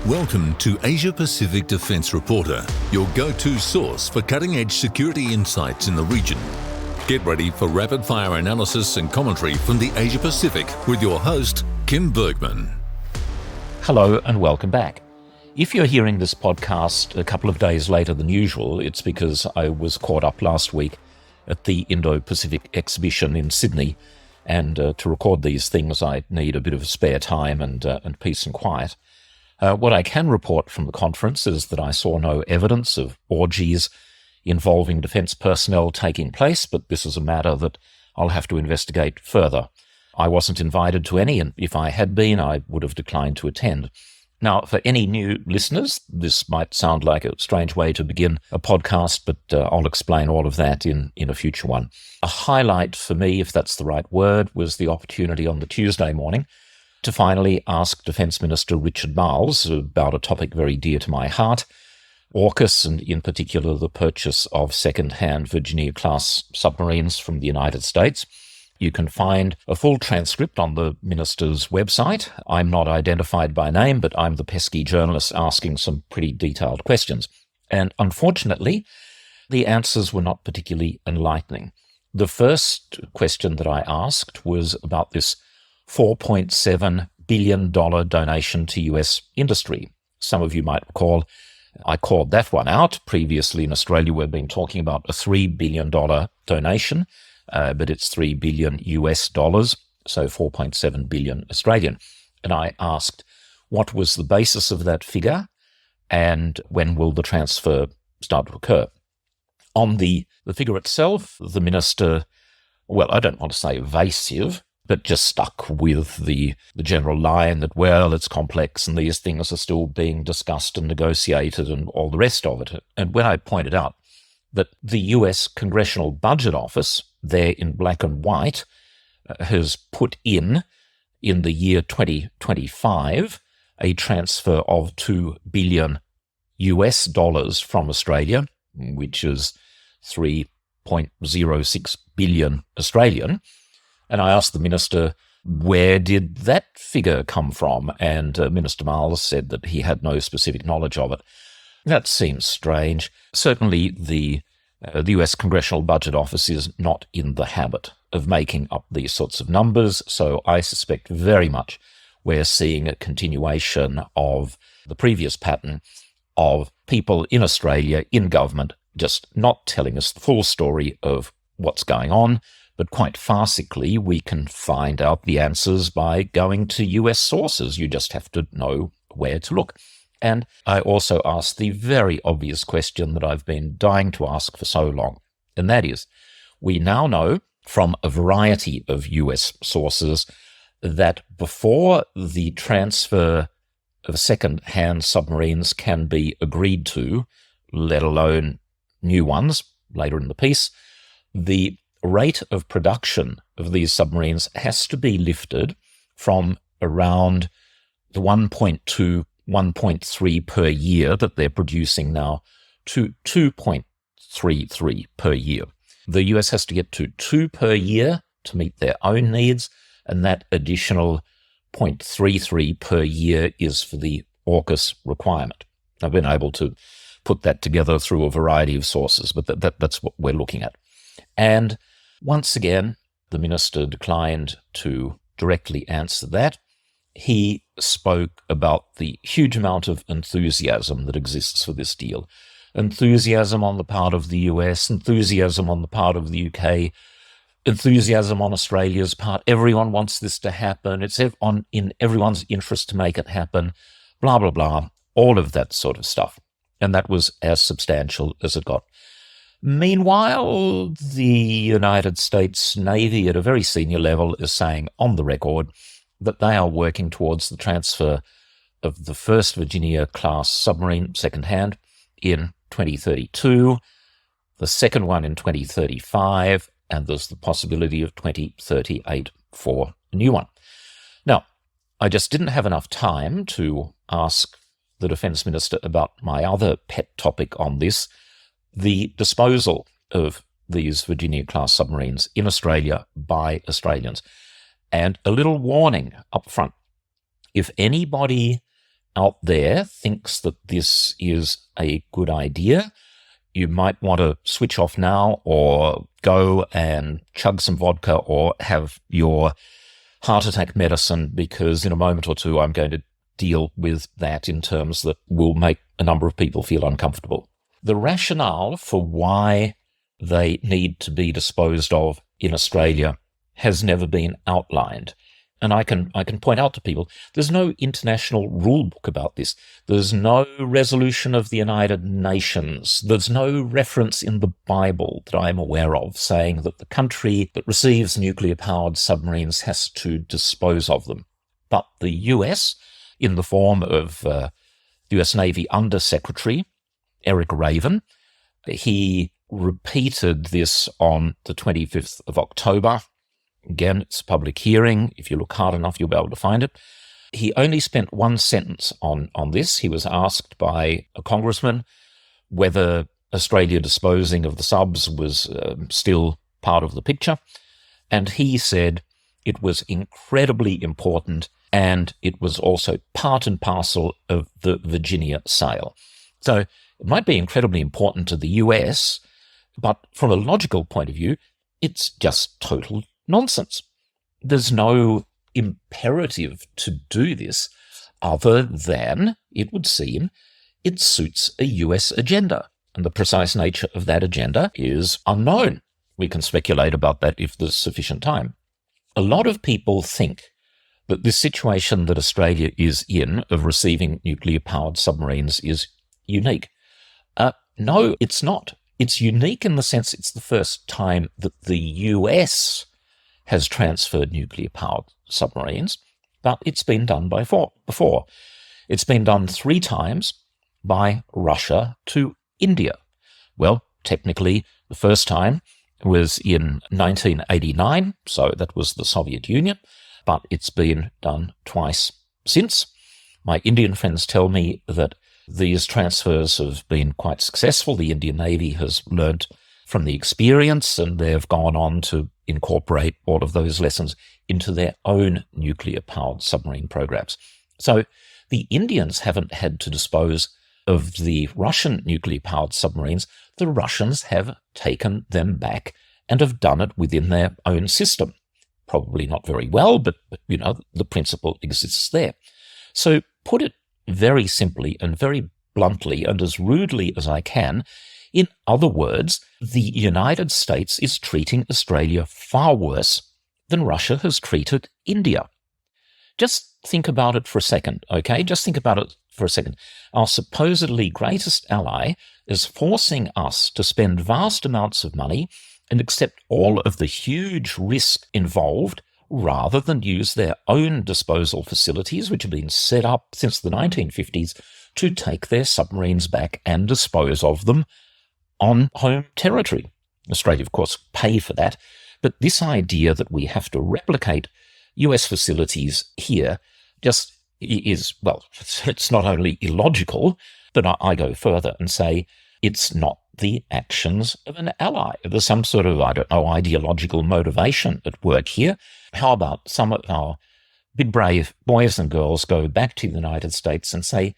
Welcome to Asia Pacific Defence Reporter, your go-to source for cutting-edge security insights in the region. Get ready for rapid-fire analysis and commentary from the Asia Pacific with your host, Kim Bergman. Hello and welcome back. If you're hearing this podcast a couple of days later than usual, it's because I was caught up last week at the Indo-Pacific exhibition in Sydney, and to record these things I need a bit of spare time and peace and quiet. What I can report from the conference is that I saw no evidence of orgies involving defence personnel taking place, but this is a matter that I'll have to investigate further. I wasn't invited to any, and if I had been, I would have declined to attend. Now, for any new listeners, this might sound like a strange way to begin a podcast, but I'll explain all of that in a future one. A highlight for me, if that's the right word, was the opportunity on the Tuesday morning to finally ask Defence Minister Richard Marles about a topic very dear to my heart, AUKUS, and in particular the purchase of second-hand Virginia-class submarines from the United States. You can find a full transcript on the minister's website. I'm not identified by name, but I'm the pesky journalist asking some pretty detailed questions. And unfortunately, the answers were not particularly enlightening. The first question that I asked was about this $4.7 billion donation to US industry. Some of you might recall I called that one out. Previously in Australia, we've been talking about a $3 billion donation, but it's $3 billion US dollars, so 4.7 billion Australian. And I asked, what was the basis of that figure, and when will the transfer start to occur? On the figure itself, the minister, well, I don't want to say evasive, but just stuck with the general line that, well, it's complex and these things are still being discussed and negotiated and all the rest of it. And when I pointed out that the US Congressional Budget Office, there in black and white, has put in the year 2025, a transfer of $2 billion US dollars from Australia, which is 3.06 billion Australian. And I asked the minister, where did that figure come from? And Minister Marles said that he had no specific knowledge of it. That seems strange. Certainly the US Congressional Budget Office is not in the habit of making up these sorts of numbers, so I suspect very much we're seeing a continuation of the previous pattern of people in Australia, in government, just not telling us the full story of what's going on. But quite farcically, we can find out the answers by going to US sources. You just have to know where to look. And I also asked the very obvious question that I've been dying to ask for so long, and that is, we now know from a variety of US sources that before the transfer of second-hand submarines can be agreed to, let alone new ones later in the piece, the rate of production of these submarines has to be lifted from around the 1.2, 1.3 per year that they're producing now to 2.33 per year. The US has to get to 2 per year to meet their own needs, and that additional 0.33 per year is for the AUKUS requirement. I've been able to put that together through a variety of sources, but that's what we're looking at. And once again, the minister declined to directly answer that. He spoke about the huge amount of enthusiasm that exists for this deal. Enthusiasm on the part of the US, enthusiasm on the part of the UK, enthusiasm on Australia's part. Everyone wants this to happen. It's in everyone's interest to make it happen, blah, blah, blah, all of that sort of stuff. And that was as substantial as it got. Meanwhile, the United States Navy at a very senior level is saying on the record that they are working towards the transfer of the first Virginia-class submarine second-hand in 2032, the second one in 2035, and there's the possibility of 2038 for a new one. Now, I just didn't have enough time to ask the Defence Minister about my other pet topic on this, the disposal of these Virginia-class submarines in Australia by Australians. And a little warning up front. If anybody out there thinks that this is a good idea, you might want to switch off now or go and chug some vodka or have your heart attack medicine, because in a moment or two I'm going to deal with that in terms that will make a number of people feel uncomfortable. The rationale for why they need to be disposed of in Australia has never been outlined. And I can point out to people, there's no international rule book about this. There's no resolution of the United Nations. There's no reference in the Bible that I'm aware of saying that the country that receives nuclear-powered submarines has to dispose of them. But the US, in the form of US Navy Undersecretary Eric Raven, he repeated this on the 25th of October. Again, it's a public hearing. If you look hard enough, you'll be able to find it. He only spent one sentence on this. He was asked by a congressman whether Australia disposing of the subs was still part of the picture. And he said it was incredibly important and it was also part and parcel of the Virginia sale. So it might be incredibly important to the US, but from a logical point of view, it's just total nonsense. There's no imperative to do this other than, it would seem, it suits a US agenda. And the precise nature of that agenda is unknown. We can speculate about that if there's sufficient time. A lot of people think that this situation that Australia is in of receiving nuclear-powered submarines is unique. No, it's not. It's unique in the sense it's the first time that the US has transferred nuclear-powered submarines, but it's been done before. It's been done 3 times by Russia to India. Well, technically, the first time was in 1989, so that was the Soviet Union, but it's been done twice since. My Indian friends tell me that these transfers have been quite successful. The Indian Navy has learnt from the experience, and they've gone on to incorporate all of those lessons into their own nuclear-powered submarine programs. So the Indians haven't had to dispose of the Russian nuclear-powered submarines. The Russians have taken them back and have done it within their own system. Probably not very well, but the principle exists there. So put it very simply and very bluntly and as rudely as I can, in other words, the United States is treating Australia far worse than Russia has treated India. Just think about it for a second, okay? Just think about it for a second. Our supposedly greatest ally is forcing us to spend vast amounts of money and accept all of the huge risk involved rather than use their own disposal facilities, which have been set up since the 1950s, to take their submarines back and dispose of them on home territory. Australia, of course, pay for that, but this idea that we have to replicate US facilities here just is, well, it's not only illogical, but I go further and say it's not the actions of an ally. There's some sort of, ideological motivation at work here. How about some of our big brave boys and girls go back to the United States and say,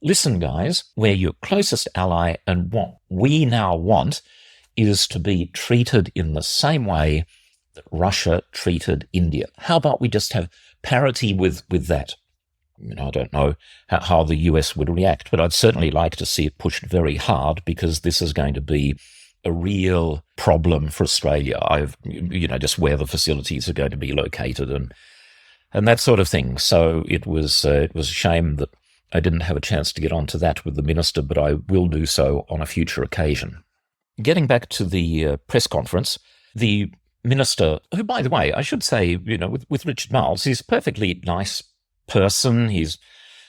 listen, guys, we're your closest ally, and what we now want is to be treated in the same way that Russia treated India. How about we just have parity with that? I don't know how the US would react, but I'd certainly like to see it pushed very hard, because this is going to be a real problem for Australia. Just where the facilities are going to be located and that sort of thing. So it was a shame that I didn't have a chance to get onto that with the minister, but I will do so on a future occasion. Getting back to the press conference, the minister, who, by the way, I should say, with Richard Marles, he's a perfectly nice person. He's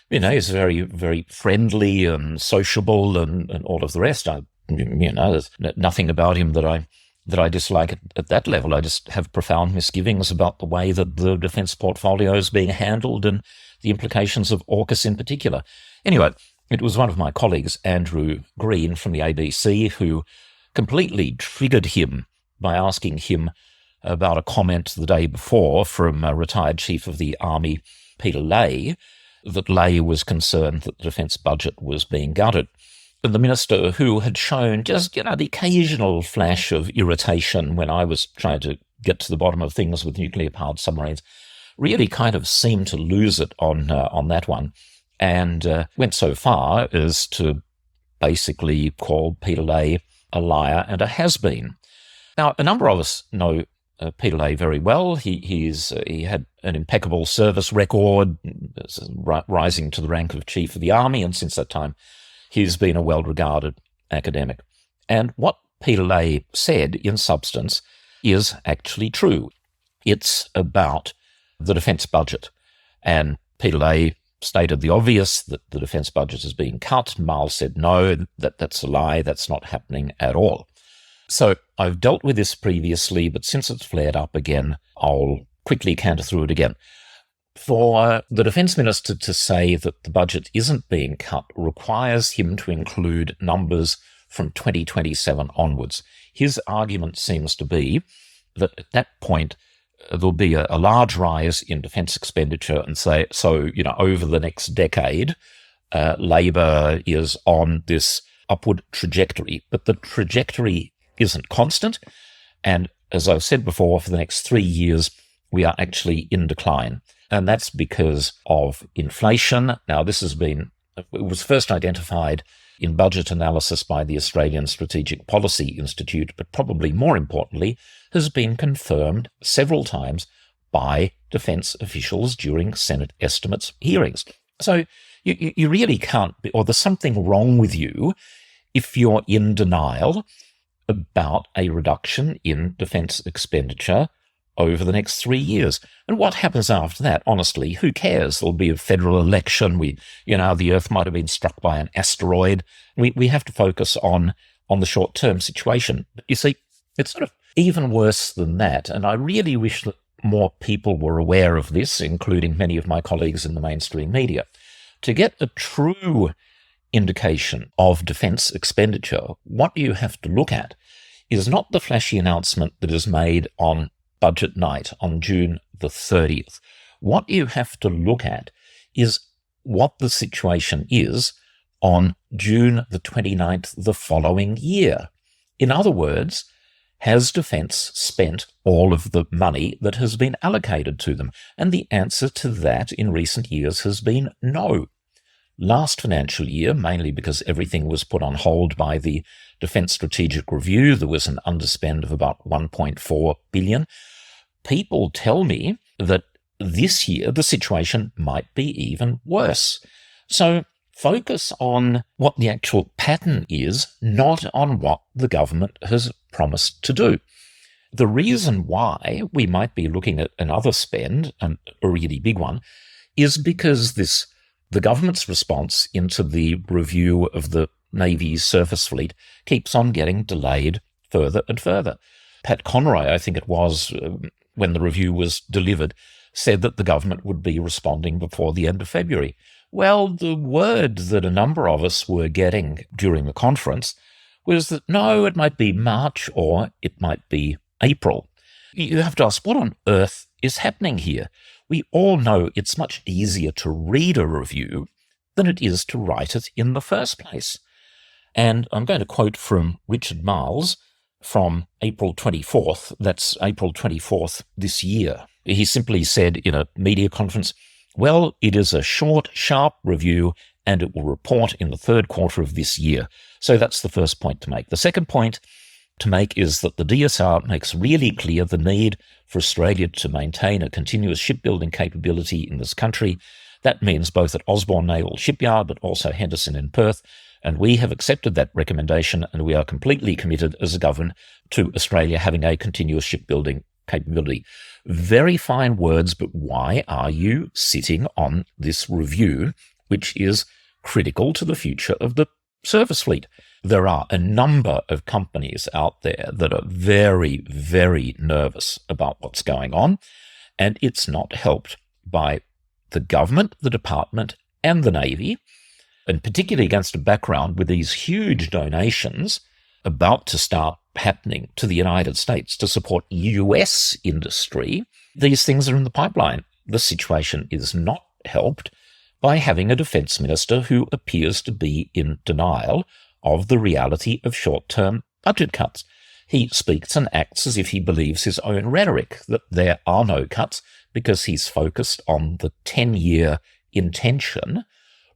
very, very friendly and sociable and all of the rest. There's nothing about him that I dislike at that level. I just have profound misgivings about the way that the defence portfolio is being handled and the implications of AUKUS in particular. Anyway, it was one of my colleagues, Andrew Green from the ABC, who completely triggered him by asking him about a comment the day before from retired Chief of the Army, Peter Lay, that Lay was concerned that the defence budget was being gutted. And the minister, who had shown just, the occasional flash of irritation when I was trying to get to the bottom of things with nuclear-powered submarines, really kind of seemed to lose it on that one, and went so far as to basically call Peter Lay a liar and a has-been. Now, a number of us know Peter Lay very well. He had an impeccable service record, rising to the rank of Chief of the Army, and since that time, he's been a well-regarded academic. And what Peter Lay said, in substance, is actually true. It's about the defence budget. And Peter Lay stated the obvious, that the defence budget is being cut. Marles said, no, that's a lie, that's not happening at all. So I've dealt with this previously, but since it's flared up again, I'll quickly canter through it again. For the Defence Minister to say that the budget isn't being cut requires him to include numbers from 2027 onwards. His argument seems to be that at that point there'll be a large rise in defence expenditure, and so over the next decade, Labor is on this upward trajectory. But the trajectory isn't constant, and as I've said before, for the next 3 years, we are actually in decline. And that's because of inflation. Now, it was first identified in budget analysis by the Australian Strategic Policy Institute, but probably more importantly, has been confirmed several times by defence officials during Senate estimates hearings. So you really can't be, or there's something wrong with you if you're in denial about a reduction in defence expenditure over the next 3 years. And what happens after that? Honestly, who cares? There'll be a federal election. The Earth might have been struck by an asteroid. We have to focus on the short-term situation. But you see, it's sort of even worse than that. And I really wish that more people were aware of this, including many of my colleagues in the mainstream media. To get a true indication of defence expenditure, what you have to look at is not the flashy announcement that is made on budget night on June the 30th. What you have to look at is what the situation is on June the 29th the following year. In other words, has Defence spent all of the money that has been allocated to them? And the answer to that in recent years has been no. Last financial year, mainly because everything was put on hold by the Defence Strategic Review, there was an underspend of about $1.4 billion. People tell me that this year the situation might be even worse. So focus on what the actual pattern is, not on what the government has promised to do. The reason why we might be looking at another spend, and a really big one, is because the government's response into the review of the Navy's surface fleet keeps on getting delayed further and further. Pat Conroy, I think it was, when the review was delivered, said that the government would be responding before the end of February. Well, the word that a number of us were getting during the conference was that no, it might be March or it might be April. You have to ask, what on earth is happening here? We all know it's much easier to read a review than it is to write it in the first place. And I'm going to quote from Richard Marles from April 24th. That's April 24th this year. He simply said in a media conference, well, it is a short, sharp review and it will report in the third quarter of this year. So that's the first point to make. The second point to make is that the DSR makes really clear the need for Australia to maintain a continuous shipbuilding capability in this country. That means both at Osborne Naval Shipyard, but also Henderson in Perth. And we have accepted that recommendation, and we are completely committed as a government to Australia having a continuous shipbuilding capability. Very fine words, but why are you sitting on this review, which is critical to the future of the surface fleet? There are a number of companies out there that are very, very nervous about what's going on, and it's not helped by the government, the department, and the Navy, and particularly against a background with these huge donations about to start happening to the United States to support US industry. These things are in the pipeline. The situation is not helped by having a defence minister who appears to be in denial of the reality of short-term budget cuts. He speaks and acts as if he believes his own rhetoric, that there are no cuts, because he's focused on the 10-year intention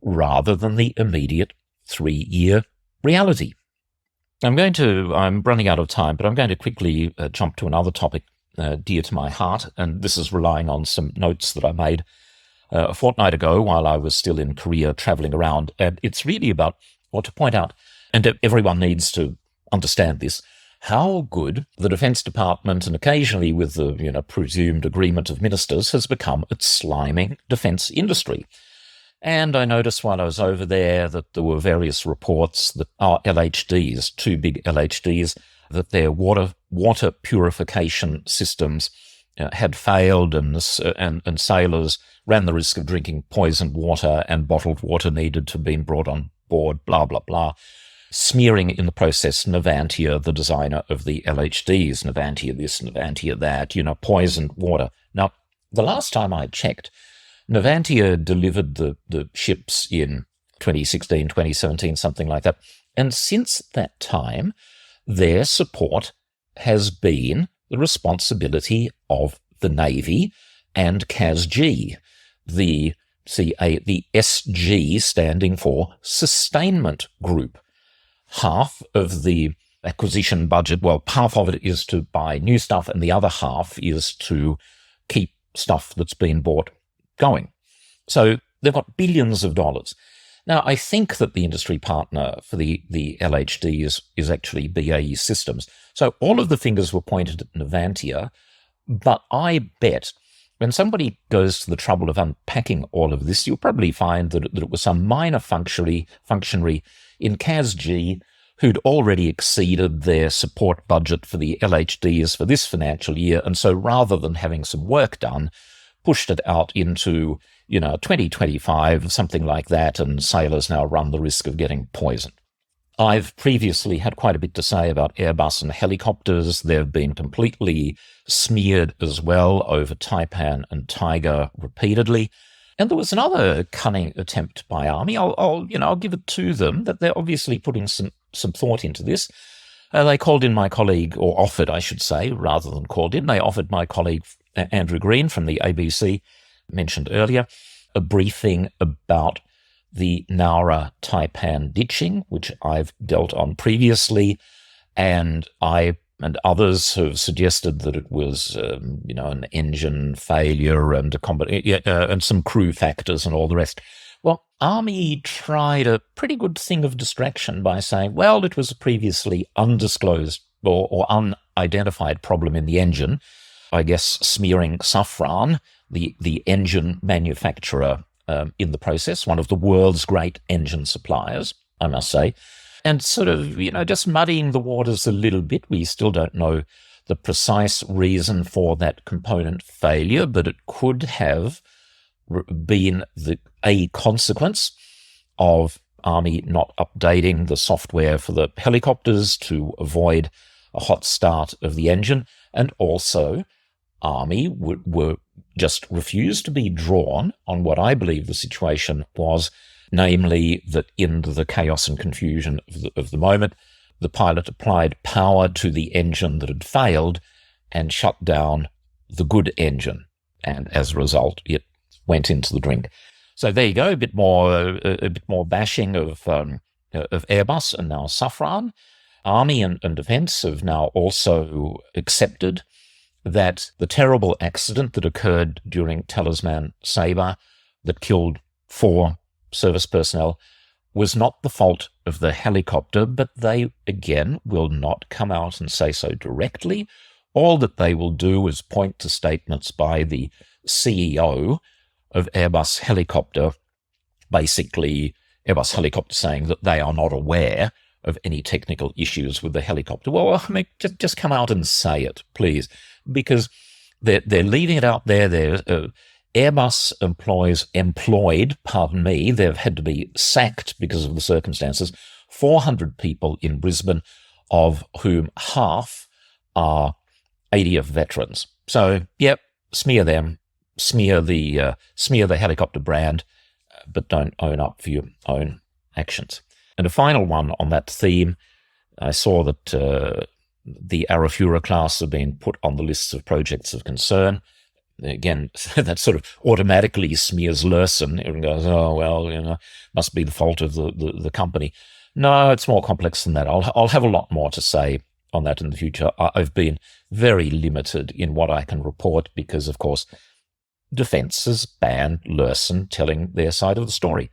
rather than the immediate 3-year reality. I'm running out of time, but I'm going to quickly jump to another topic dear to my heart, and this is relying on some notes that I made a fortnight ago while I was still in Korea travelling around. And it's really about, to point out, and everyone needs to understand this, how good the Defence Department, and occasionally with the presumed agreement of ministers, has become at sliming defence industry. And I noticed while I was over there that there were various reports that our LHDs, 2 big LHDs, that their water purification systems had failed, and sailors ran the risk of drinking poisoned water, and bottled water needed to have been brought on board, blah, blah, blah. Smearing in the process Navantia, the designer of the LHDs, Navantia this, Navantia that, poisoned water. Now, the last time I checked, Navantia delivered the ships in 2016, 2017, something like that. And since that time, their support has been the responsibility of the Navy and CASG, the SG standing for Sustainment Group. Half of the acquisition budget, half of it is to buy new stuff, and the other half is to keep stuff that's been bought going. So they've got billions of dollars. Now, I think that the industry partner for the LHD is actually BAE Systems. So all of the fingers were pointed at Navantia, but I bet when somebody goes to the trouble of unpacking all of this, you'll probably find that it was some minor functionary in CASG who'd already exceeded their support budget for the LHDs for this financial year, and so rather than having some work done, pushed it out into 2025, something like that, and sailors now run the risk of getting poisoned. I've previously had quite a bit to say about Airbus and helicopters. They've been completely smeared as well over Taipan and Tiger repeatedly. And there was another cunning attempt by Army. I'll give it to them that they're obviously putting some thought into this. They called in my colleague, or offered, I should say, rather than called in. They offered my colleague Andrew Green from the ABC, mentioned earlier, a briefing about the Nowra Taipan ditching, which I've dealt on previously, and I and others have suggested that it was, an engine failure and and some crew factors and all the rest. Well, Army tried a pretty good thing of distraction by saying, well, it was a previously undisclosed or unidentified problem in the engine. I guess smearing Safran, the engine manufacturer, in the process, one of the world's great engine suppliers, I must say, and sort of, just muddying the waters a little bit. We still don't know the precise reason for that component failure, but it could have been a consequence of Army not updating the software for the helicopters to avoid a hot start of the engine, and also Army were just refused to be drawn on what I believe the situation was, namely that in the chaos and confusion of the moment, the pilot applied power to the engine that had failed and shut down the good engine, and as a result, it went into the drink. So there you go, a bit more bashing of Airbus and now Safran. Army and Defence have now also accepted that the terrible accident that occurred during Talisman Sabre that killed 4 service personnel was not the fault of the helicopter, but they, again, will not come out and say so directly. All that they will do is point to statements by the CEO of Airbus Helicopter, basically Airbus Helicopter saying that they are not aware of any technical issues with the helicopter. Well, just come out and say it, please, because they're leaving it out there. Airbus employed, they've had to be sacked because of the circumstances, 400 people in Brisbane, of whom half are ADF veterans. So, yep, smear them, smear the helicopter brand. but don't own up for your own actions. And a final one on that theme, I saw that the Arafura class have been put on the lists of projects of concern. Again, that sort of automatically smears Lursen. Everyone goes, oh, well, must be the fault of the company. No, it's more complex than that. I'll have a lot more to say on that in the future. I've been very limited in what I can report because, of course, Defence has banned Lursen telling their side of the story.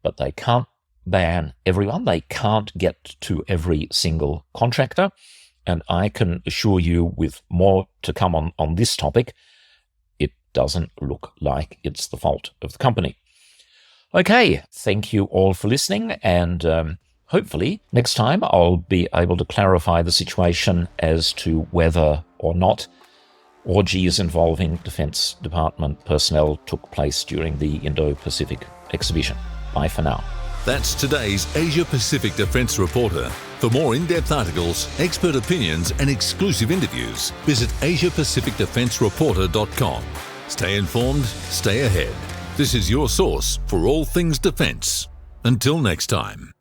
But they can't ban everyone. They can't get to every single contractor. And I can assure you, with more to come on this topic, it doesn't look like it's the fault of the company. Okay, thank you all for listening, and hopefully next time I'll be able to clarify the situation as to whether or not orgies involving Defence Department personnel took place during the Indo-Pacific exhibition. Bye for now. That's today's Asia-Pacific Defence Reporter. For more in-depth articles, expert opinions and exclusive interviews, visit AsiaPacificDefenceReporter.com. Stay informed, stay ahead. This is your source for all things defence. Until next time.